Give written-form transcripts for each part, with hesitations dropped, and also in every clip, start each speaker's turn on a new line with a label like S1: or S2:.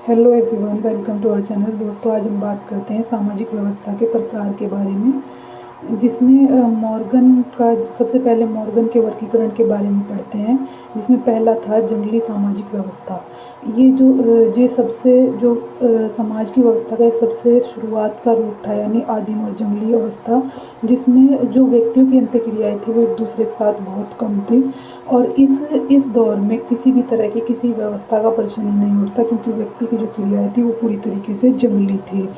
S1: Hello everyone, welcome to our channel. दोस्तों, आज हम बात करते हैं सामाजिक व्यवस्था के प्रकार के बारे में, जिसमें मॉर्गन का सबसे पहले मॉर्गन के वर्गीकरण के बारे में पढ़ते हैं। जिसमें पहला था जंगली सामाजिक व्यवस्था। ये सबसे जो समाज की व्यवस्था का सबसे शुरुआत का रूप था, यानी आदिम और जंगली अवस्था, जिसमें जो व्यक्तियों की अंतःक्रियाएँ थी वो एक दूसरे के साथ बहुत कम थी। और इस दौर में किसी भी तरह की किसी व्यवस्था का प्रश्न ही नहीं उठता, क्योंकि व्यक्ति की जो क्रियाएँ थी वो पूरी तरीके से जंगली थी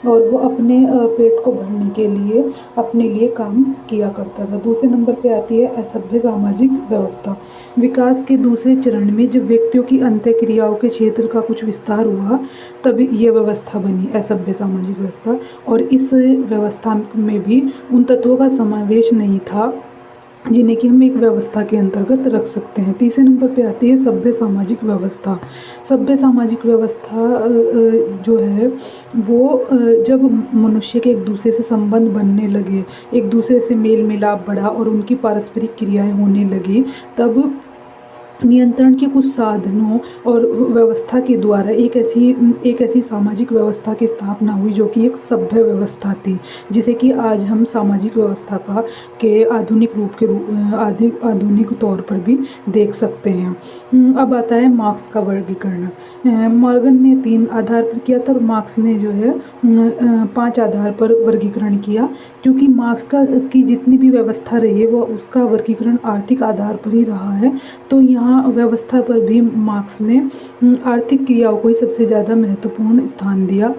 S1: और वो अपने पेट को भरने के लिए अपने लिए काम किया करता था। दूसरे नंबर पे आती है असभ्य सामाजिक व्यवस्था। विकास के दूसरे चरण में जब व्यक्तियों की अंतःक्रियाओं के क्षेत्र का कुछ विस्तार हुआ, तब ये व्यवस्था बनी, असभ्य सामाजिक व्यवस्था। और इस व्यवस्था में भी उन तत्वों का समावेश नहीं था जिन्हें कि हम एक व्यवस्था के अंतर्गत रख सकते हैं। तीसरे नंबर पे आती है सभ्य सामाजिक व्यवस्था। सभ्य सामाजिक व्यवस्था जो है वो जब मनुष्य के एक दूसरे से संबंध बनने लगे, एक दूसरे से मेल मिलाप बढ़ा और उनकी पारस्परिक क्रियाएं होने लगी, तब नियंत्रण के कुछ साधनों और व्यवस्था के द्वारा एक ऐसी सामाजिक व्यवस्था की स्थापना हुई जो कि एक सभ्य व्यवस्था थी, जिसे कि आज हम सामाजिक व्यवस्था का के आधुनिक तौर पर भी देख सकते हैं। अब आता है मार्क्स का वर्गीकरण। मॉर्गन ने 3 आधार पर किया था और मार्क्स ने जो है 5 आधार पर वर्गीकरण किया, क्योंकि मार्क्स की जितनी भी व्यवस्था रही है वो उसका वर्गीकरण आर्थिक आधार पर ही रहा है। तो यहाँ व्यवस्था पर भी मार्क्स ने आर्थिक क्रियाओं को ही सबसे ज़्यादा महत्वपूर्ण स्थान दिया।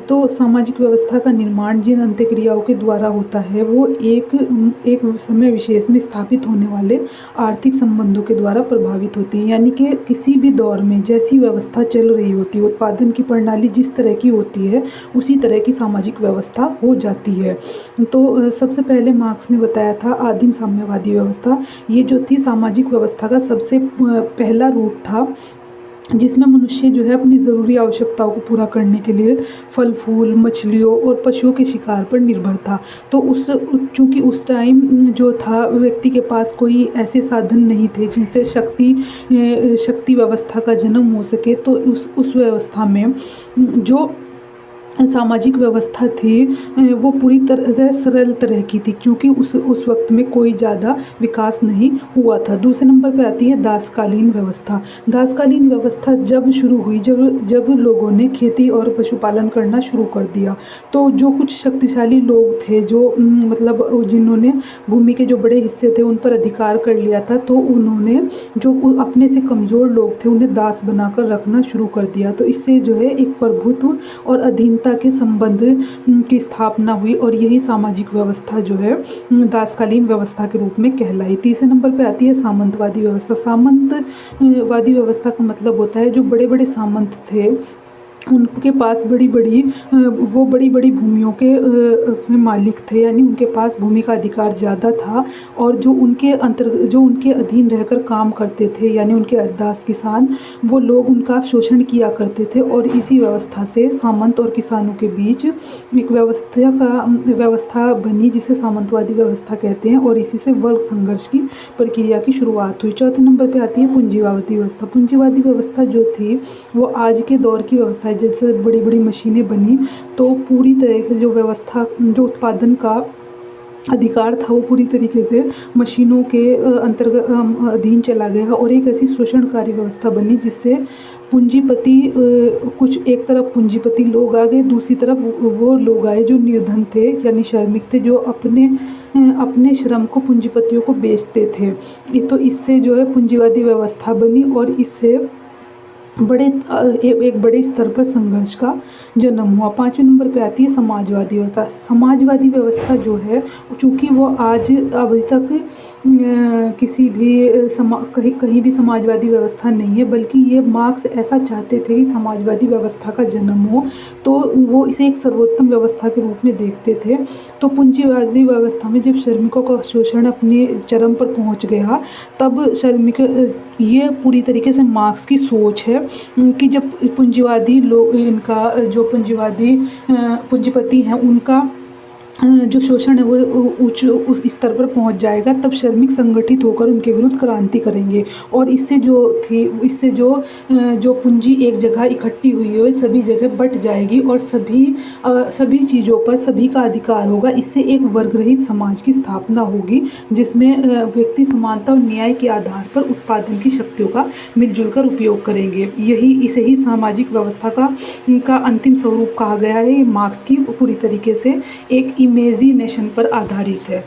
S1: तो सामाजिक व्यवस्था का निर्माण जिन अंत्यक्रियाओं के द्वारा होता है वो एक समय विशेष में स्थापित होने वाले आर्थिक संबंधों के द्वारा प्रभावित होती है। यानी कि किसी भी दौर में जैसी व्यवस्था चल रही होती है, उत्पादन की प्रणाली जिस तरह की होती है, उसी तरह की सामाजिक व्यवस्था हो जाती है। तो सबसे पहले मार्क्स ने बताया था आदिम साम्यवादी व्यवस्था। ये जो थी सामाजिक व्यवस्था का सबसे पहला रूप था, जिसमें मनुष्य जो है अपनी ज़रूरी आवश्यकताओं को पूरा करने के लिए फल फूल, मछलियों और पशुओं के शिकार पर निर्भर था। तो चूँकि उस टाइम जो था व्यक्ति के पास कोई ऐसे साधन नहीं थे जिनसे शक्ति व्यवस्था का जन्म हो सके, तो उस व्यवस्था में जो सामाजिक व्यवस्था थी वो पूरी तरह सरल तरह की थी, क्योंकि उस वक्त में कोई ज़्यादा विकास नहीं हुआ था। दूसरे नंबर पे आती है दासकालीन व्यवस्था। दासकालीन व्यवस्था जब शुरू हुई, जब लोगों ने खेती और पशुपालन करना शुरू कर दिया, तो जो कुछ शक्तिशाली लोग थे, जो मतलब जिन्होंने भूमि के जो बड़े हिस्से थे उन पर अधिकार कर लिया था, तो उन्होंने जो अपने से कमज़ोर लोग थे उन्हें दास बनाकर रखना शुरू कर दिया। तो इससे जो है एक प्रभुत्व और अधीनता के संबंध की स्थापना हुई, और यही सामाजिक व्यवस्था जो है दासकालीन व्यवस्था के रूप में कहलाई। तीसरे नंबर पे आती है सामंतवादी व्यवस्था। सामंतवादी व्यवस्था का मतलब होता है जो बड़े बड़े सामंत थे उनके पास बड़ी बड़ी भूमियों के मालिक थे, यानी उनके पास भूमि का अधिकार ज़्यादा था, और जो उनके अधीन रहकर काम करते थे, यानी उनके दास किसान, वो लोग उनका शोषण किया करते थे। और इसी व्यवस्था से सामंत और किसानों के बीच एक व्यवस्था बनी, जिसे सामंतवादी व्यवस्था कहते हैं, और इसी से वर्ग संघर्ष की प्रक्रिया की शुरुआत हुई। चौथे नंबर पर आती है पूंजीवादी व्यवस्था। पूंजीवादी व्यवस्था जो थी वो आज के दौर की व्यवस्था है। जैसे बड़ी बड़ी मशीनें बनी, तो पूरी तरह से जो व्यवस्था, जो उत्पादन का अधिकार था वो पूरी तरीके से मशीनों के अंतर्गत अधीन चला गया, और एक ऐसी शोषणकारी व्यवस्था बनी जिससे पूंजीपति कुछ एक तरफ पूंजीपति लोग आ गए, दूसरी तरफ वो लोग आए जो निर्धन थे, यानी श्रमिक थे, जो अपने श्रम को पूंजीपतियों को बेचते थे। तो इससे जो है पूंजीवादी व्यवस्था बनी, और इससे एक बड़े स्तर पर संघर्ष का जन्म हुआ। पाँचवें नंबर पे आती है समाजवादी व्यवस्था। समाजवादी व्यवस्था जो है, चूँकि वो आज अभी तक किसी भी कहीं भी समाजवादी व्यवस्था नहीं है, बल्कि ये मार्क्स ऐसा चाहते थे कि समाजवादी व्यवस्था का जन्म हो, तो वो इसे एक सर्वोत्तम व्यवस्था के रूप में देखते थे। तो पूंजीवादी व्यवस्था में जब श्रमिकों का शोषण अपने चरम पर पहुंच गया, तब ये पूरी तरीके से मार्क्स की सोच है कि जब पूंजीवादी लोग, इनका जो पूंजीपति हैं, उनका जो शोषण है वो उच्च उस स्तर पर पहुंच जाएगा, तब श्रमिक संगठित होकर उनके विरुद्ध क्रांति करेंगे। और इससे जो पूंजी एक जगह इकट्ठी हुई है सभी जगह बट जाएगी और सभी चीज़ों पर सभी का अधिकार होगा। इससे एक वर्ग रहित समाज की स्थापना होगी, जिसमें व्यक्ति समानता और न्याय के आधार पर उत्पादन की शक्तियों का मिलजुल कर उपयोग करेंगे। इसे ही सामाजिक व्यवस्था का अंतिम स्वरूप कहा गया है। ये मार्क्स की पूरी तरीके से एक इमेजिनेशन पर आधारित है।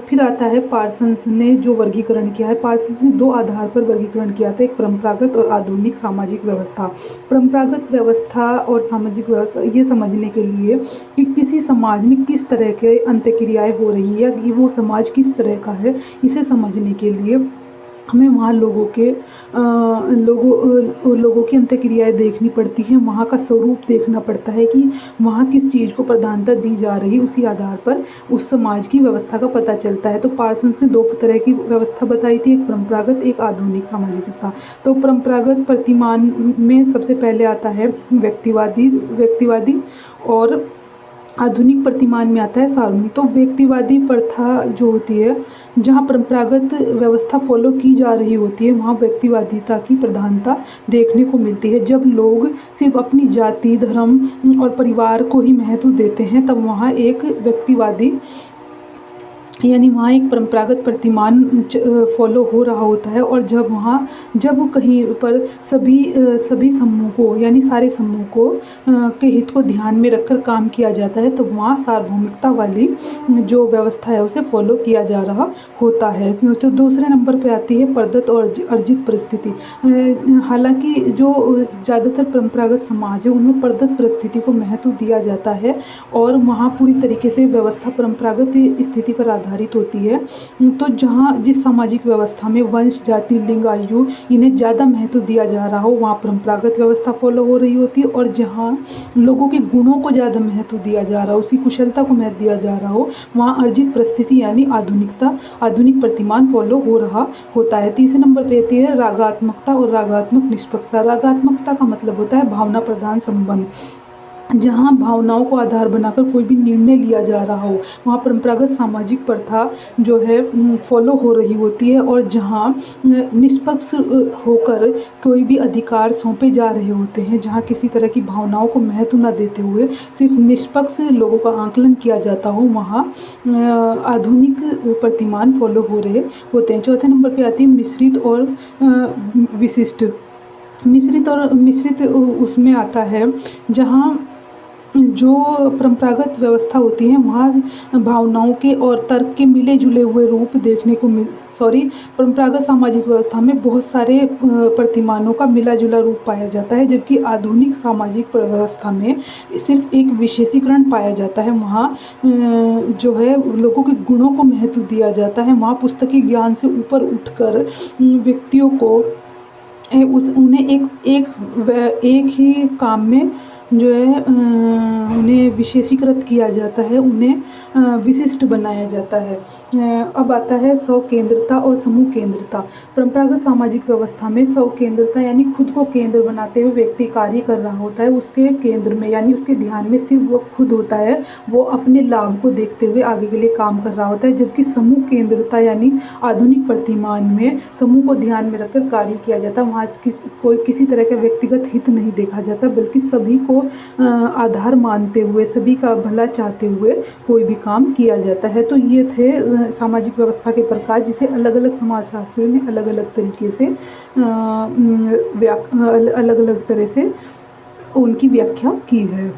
S1: फिर आता है पार्सन्स ने जो वर्गीकरण किया है। पार्सन्स ने 2 आधार पर वर्गीकरण किया था, एक परंपरागत और आधुनिक सामाजिक व्यवस्था। परंपरागत व्यवस्था और सामाजिक व्यवस्था ये समझने के लिए कि किसी समाज में किस तरह के अंतःक्रियाएं हो रही है या वो समाज किस तरह का है, इसे समझने के लिए हमें वहाँ लोगों की अंतःक्रियाएं देखनी पड़ती हैं, वहाँ का स्वरूप देखना पड़ता है कि वहाँ किस चीज़ को प्रधानता दी जा रही, उसी आधार पर उस समाज की व्यवस्था का पता चलता है। तो पार्सन्स ने 2 तरह की व्यवस्था बताई थी, एक परंपरागत, एक आधुनिक सामाजिक व्यवस्था। तो परंपरागत प्रतिमान में सबसे पहले आता है व्यक्तिवादी और आधुनिक प्रतिमान में आता है सार्वजनिक। तो व्यक्तिवादी प्रथा जो होती है, जहाँ परंपरागत व्यवस्था फॉलो की जा रही होती है, वहाँ व्यक्तिवादिता की प्रधानता देखने को मिलती है। जब लोग सिर्फ अपनी जाति, धर्म और परिवार को ही महत्व देते हैं, तब वहाँ एक व्यक्तिवादी यानी वहाँ एक परंपरागत प्रतिमान फॉलो हो रहा होता है। और जब कहीं पर सभी समूहों यानी सारे समूह के हित को ध्यान में रखकर काम किया जाता है, तो वहाँ सार्वभौमिकता वाली जो व्यवस्था है उसे फॉलो किया जा रहा होता है। तो दूसरे नंबर पे आती है प्रदत्त और अर्जित परिस्थिति। हालांकि जो ज़्यादातर परंपरागत समाज है उनमें प्रदत्त परिस्थिति को महत्व दिया जाता है और वहाँ पूरी तरीके से व्यवस्था परंपरागत स्थिति पर आधारित होती है। तो जिस सामाजिक व्यवस्था में वंश, जाति, लिंग, आयु इन्हें ज़्यादा महत्व दिया जा रहा हो, वहाँ परंपरागत व्यवस्था फॉलो हो रही होती है। और जहाँ लोगों के गुणों को ज़्यादा महत्व दिया जा रहा हो, उसकी कुशलता को महत्व दिया जा रहा हो, वहाँ अर्जित परिस्थिति यानी आधुनिक प्रतिमान फॉलो हो रहा होता है। तीसरे नंबर पे आती है रागात्मकता और रागात्मक निष्पक्षता। रागात्मकता का मतलब होता है भावना प्रधान संबंध। जहाँ भावनाओं को आधार बनाकर कोई भी निर्णय लिया जा रहा हो, वहाँ परंपरागत सामाजिक प्रथा जो है फॉलो हो रही होती है। और जहाँ निष्पक्ष होकर कोई भी अधिकार सौंपे जा रहे होते हैं, जहाँ किसी तरह की भावनाओं को महत्व न देते हुए सिर्फ निष्पक्ष लोगों का आकलन किया जाता हो, वहाँ आधुनिक प्रतिमान फॉलो हो रहे होते हैं। चौथे नंबर पर आती है मिश्रित और विशिष्ट। मिश्रित उसमें आता है जहाँ जो परंपरागत व्यवस्था होती है वहाँ भावनाओं के और तर्क के मिले जुले हुए रूप देखने को परंपरागत सामाजिक व्यवस्था में बहुत सारे प्रतिमानों का मिला जुला रूप पाया जाता है, जबकि आधुनिक सामाजिक व्यवस्था में सिर्फ एक विशेषीकरण पाया जाता है। वहाँ जो है लोगों के गुणों को महत्व दिया जाता है। वहाँ पुस्तकी ज्ञान से ऊपर उठकर व्यक्तियों को उन्हें एक ही काम में जो है उन्हें विशेषीकृत किया जाता है, उन्हें विशिष्ट बनाया जाता है। अब आता है स्व केंद्रता और समूह केंद्रता। परंपरागत सामाजिक व्यवस्था में स्व केंद्रता यानी खुद को केंद्र बनाते हुए व्यक्ति कार्य कर रहा होता है, उसके केंद्र में यानी उसके ध्यान में सिर्फ वो खुद होता है, वो अपने लाभ को देखते हुए आगे के लिए काम कर रहा होता है। जबकि समूह केंद्रता यानी आधुनिक प्रतिमान में समूह को ध्यान में रखकर कार्य किया जाता है। वहाँ कोई किसी तरह का व्यक्तिगत हित नहीं देखा जाता, बल्कि सभी को आधार मानते हुए, सभी का भला चाहते हुए कोई भी काम किया जाता है। तो ये थे सामाजिक व्यवस्था के प्रकार, जिसे अलग अलग समाजशास्त्रियों ने अलग अलग तरीके से अलग अलग तरह से उनकी व्याख्या की है।